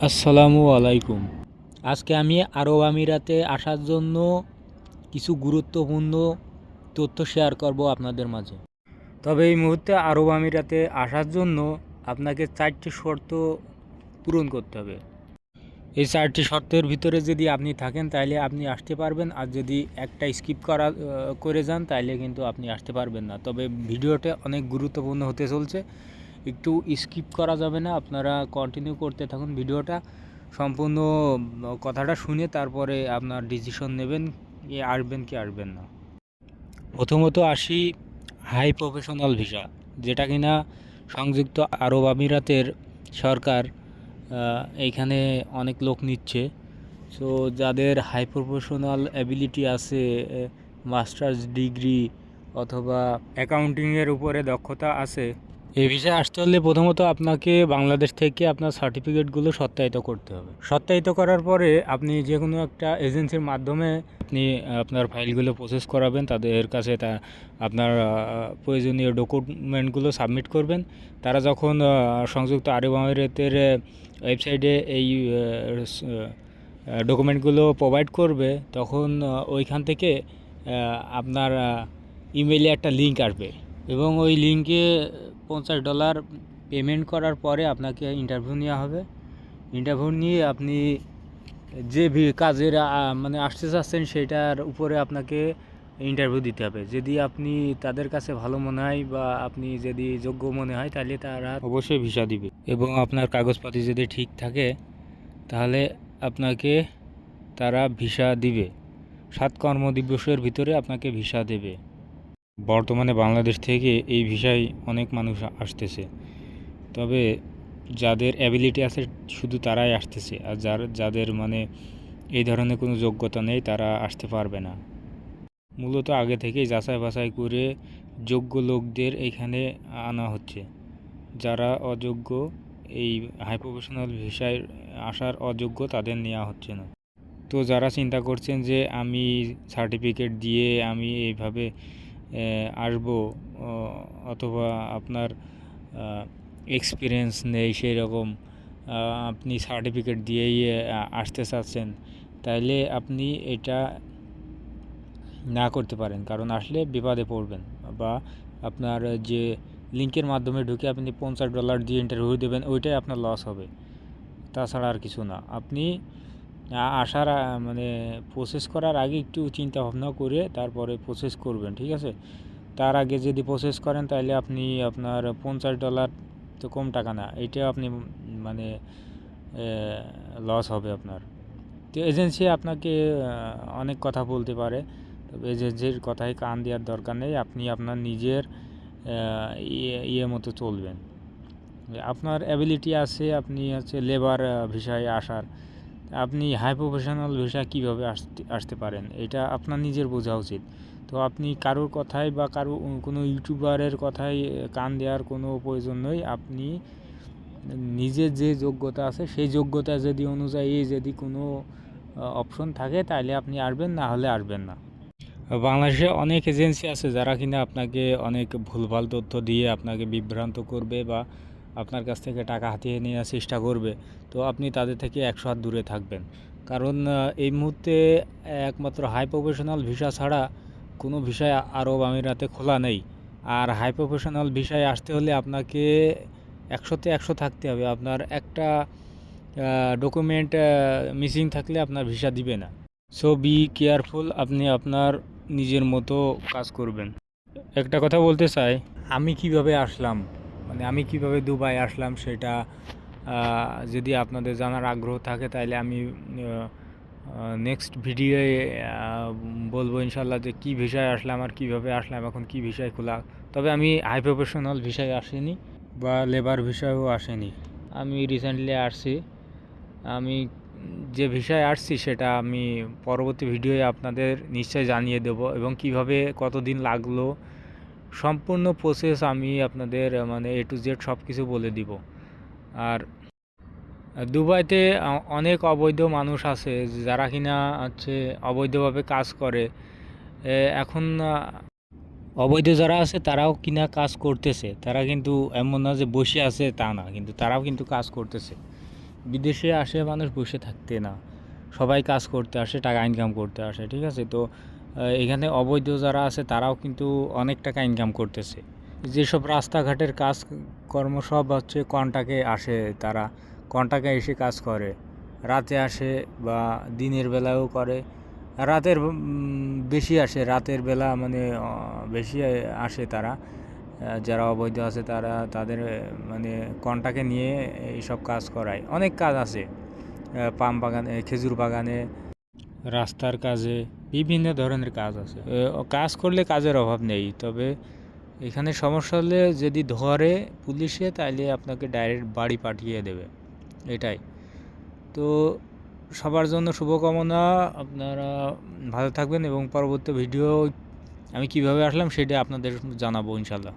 আসসালামু আলাইকুম। আজকে আমি আরব আমিরাতে আসার জন্য কিছু গুরুত্বপূর্ণ তথ্য শেয়ার করব আপনাদের মাঝে। তবে এই মুহূর্তে আরব আমিরাতে আসার জন্য আপনাকে 4টি শর্ত পূরণ করতে হবে। এই 4টি শর্তের ভিতরে যদি আপনি থাকেন তাহলে আপনি আসতে পারবেন, আর যদি একটা স্কিপ করে যান তাহলে কিন্তু আপনি আসতে পারবেন না। তবে ভিডিওটা অনেক গুরুত্বপূর্ণ হতে চলছে, একটু স্কিপ করা যাবে না, আপনারা কন্টিনিউ করতে থাকুন ভিডিওটা। সম্পূর্ণ কথাটা শুনে তারপরে আপনার ডিসিশন নেবেন আসবেন কি আসবেন না। প্রথমত আসি হাই প্রফেশনাল ভিসা, যেটা কিনা সংযুক্ত আরব আমিরাতের সরকার এইখানে অনেক লোক নিচ্ছে। সো যাদের হাই প্রফেশনাল অ্যাবিলিটি আছে, মাস্টার্স ডিগ্রি অথবা অ্যাকাউন্টিংয়ের উপরে দক্ষতা আছে, এই ভিসায় আসতে হলে প্রথমত আপনাকে বাংলাদেশ থেকে আপনার সার্টিফিকেটগুলো সত্যায়িত করতে হবে। সত্যায়িত করার পরে আপনি যে কোনো একটা এজেন্সির মাধ্যমে আপনি আপনার ফাইলগুলো প্রসেস করাবেন, তাদের কাছে আপনার প্রয়োজনীয় ডকুমেন্টগুলো সাবমিট করবেন। তারা যখন সংযুক্ত আরব আমিরাতের ওয়েবসাইটে এই ডকুমেন্টগুলো প্রোভাইড করবে, তখন ওইখান থেকে আপনার ইমেইলে একটা লিঙ্ক আসবে এবং ওই লিঙ্কে $50 পেমেন্ট করার পরে আপনাকে ইন্টারভিউ নেওয়া হবে। ইন্টারভিউ নিয়ে আপনি যে কাজের মানে আসতে চাচ্ছেন সেটার উপরে আপনাকে ইন্টারভিউ দিতে হবে। যদি আপনি তাদের কাছে ভালো মনে হয় বা আপনি যদি যোগ্য মনে হয় তাহলে তারা অবশ্যই ভিসা দিবে, এবং আপনার কাগজপাতি যদি ঠিক থাকে তাহলে আপনাকে তারা ভিসা দিবে। 7 কর্মদিবসের ভিতরে আপনাকে ভিসা দেবে। বর্তমানে বাংলাদেশ থেকে এই ভিসায় অনেক মানুষ আসতেছে, তবে যাদের অ্যাবিলিটি আছে শুধু তারাই আসতেছে, আর যাদের মানে এই ধরনের কোনো যোগ্যতা নেই তারা আসতে পারবে না। মূলত আগে থেকেই যাচাই বাছাই করে যোগ্য লোকদের এখানে আনা হচ্ছে। যারা অযোগ্য, এই হাই প্রফেশনাল ভিসায় আসার অযোগ্য, তাদের নেওয়া হচ্ছে না। তো যারা চিন্তা করছেন যে আমি সার্টিফিকেট দিয়ে আমি এইভাবে আসবো, অথবা আপনার এক্সপিরিয়েন্স নেই সেই রকম, আপনি সার্টিফিকেট দিয়েই আসতে চাচ্ছেন, তাইলে আপনি এটা না করতে পারেন, কারণ আসলে বিপদে পড়বেন। বা আপনার যে লিঙ্কের মাধ্যমে ঢুকে আপনি $50 দিয়ে ইন্টারভিউ দেবেন, ওইটাই আপনার লস হবে, তাছাড়া আর কিছু না। আপনি আসার মানে প্রসেস করার আগে একটু চিন্তা ভাবনা করে তারপরে প্রসেস করবেন, ঠিক আছে? তার আগে যদি প্রসেস করেন তাহলে আপনি আপনার $50 তো কম টাকা না, এইটাও আপনি মানে লস হবে আপনার। তো এজেন্সি আপনাকে অনেক কথা বলতে পারে, তবে এজেন্সির কথায় কান দেওয়ার দরকার নেই। আপনি আপনার নিজের ইয়ে মতো চলবেন। আপনার অ্যাবিলিটি আছে, আপনি হচ্ছে লেবার ভিসায় আসার, আপনি হাই প্রফেশনাল ভিসা কীভাবে আসতে পারেন এটা আপনার নিজের বোঝা উচিত। তো আপনি কারোর কথায় বা কোনো ইউটিউবারের কথায় কান দেওয়ার কোনো প্রয়োজন নেই। আপনি নিজের যে যোগ্যতা আছে সেই যোগ্যতা যদি অনুযায়ী যদি কোনো অপশন থাকে তাহলে আপনি আসবেন, না হলে আসবেন না। বাংলাদেশে অনেক এজেন্সি আছে যারা কিনা আপনাকে অনেক ভুলভাল তথ্য দিয়ে আপনাকে বিভ্রান্ত করবে বা আপনার কাছ থেকে টাকা হাতিয়ে নেওয়ার চেষ্টা করবে। তো আপনি তাদের থেকে 100 হাত দূরে থাকবেন, কারণ এই মুহূর্তে একমাত্র হাই প্রফেশনাল ভিসা ছাড়া কোনো ভিসায় আরব আমিরাতে খোলা নেই। আর হাই প্রফেশনাল ভিসায় আসতে হলে আপনাকে 100তে 100 থাকতে হবে। আপনার একটা ডকুমেন্ট মিসিং থাকলে আপনার ভিসা দিবে না। সো বি কেয়ারফুল, আপনি আপনার নিজের মতো কাজ করবেন। একটা কথা বলতে চাই, আমি কিভাবে আসলাম, মানে আমি কিভাবে দুবাই আসলাম সেটা যদি আপনাদের জানার আগ্রহ থাকে তাহলে আমি নেক্সট ভিডিওয়ে বলবো ইনশাল্লাহ যে কী ভিসায় আসলাম আর কীভাবে আসলাম, এখন কী ভিসায় খোলা। তবে আমি হাই প্রফেশনাল ভিসায় আসিনি বা লেবার ভিসায়ও আসেনি, আমি রিসেন্টলি আসছি। আমি যে ভিসায় আসছি সেটা আমি পরবর্তী ভিডিওয়ে আপনাদের নিশ্চয় জানিয়ে দেব, এবং কিভাবে কতদিন লাগলো সম্পূর্ণ প্রসেস আমি আপনাদের মানে A to Z সব কিছু বলে দিব। আর দুবাইতে অনেক অবৈধ মানুষ আছে যারা কিনা হচ্ছে অবৈধভাবে কাজ করে। এখন অবৈধ যারা আছে তারাও কিনা কাজ করতেছে, তারা কিন্তু এমন না যে বসে আছে তা না, কিন্তু তারাও কিন্তু কাজ করতেছে। বিদেশে আসে মানুষ বসে থাকতে না, সবাই কাজ করতে আসে, টাকা ইনকাম করতে আসে, ঠিক আছে? তো এখানে অবৈধ যারা আছে তারাও কিন্তু অনেক টাকা ইনকাম করতেছে। যেসব রাস্তাঘাটের কাজ কর্ম সব হচ্ছে কন্ট্রাক্টে আসে, তারা কন্ট্রাক্টে এসে কাজ করে, রাতে আসে বা দিনের বেলাও করে। রাতের বেশি আসে, রাতের বেলা মানে বেশি আসে তারা, যারা অবৈধ আছে তারা তাদের মানে কন্ট্রাক্টে নিয়ে এইসব কাজ করায়। অনেক কাজ আছে, পাম বাগানে, খেজুর বাগানে, রাস্তার কাজে, বিভিন্ন ধরনের কাজ আছে। কাজ করলে কাজের অভাব নেই, তবে এখানে সমস্যা হলে যদি ধরে পুলিশে তাইলে আপনাকে ডাইরেক্ট বাড়ি পাঠিয়ে দেবে, এটাই। তো সবার জন্য শুভকামনা, আপনারা ভালো থাকবেন এবং পরবর্তী ভিডিও আমি কিভাবে আসলাম সেটা আপনাদের জানাবো ইনশাল্লাহ।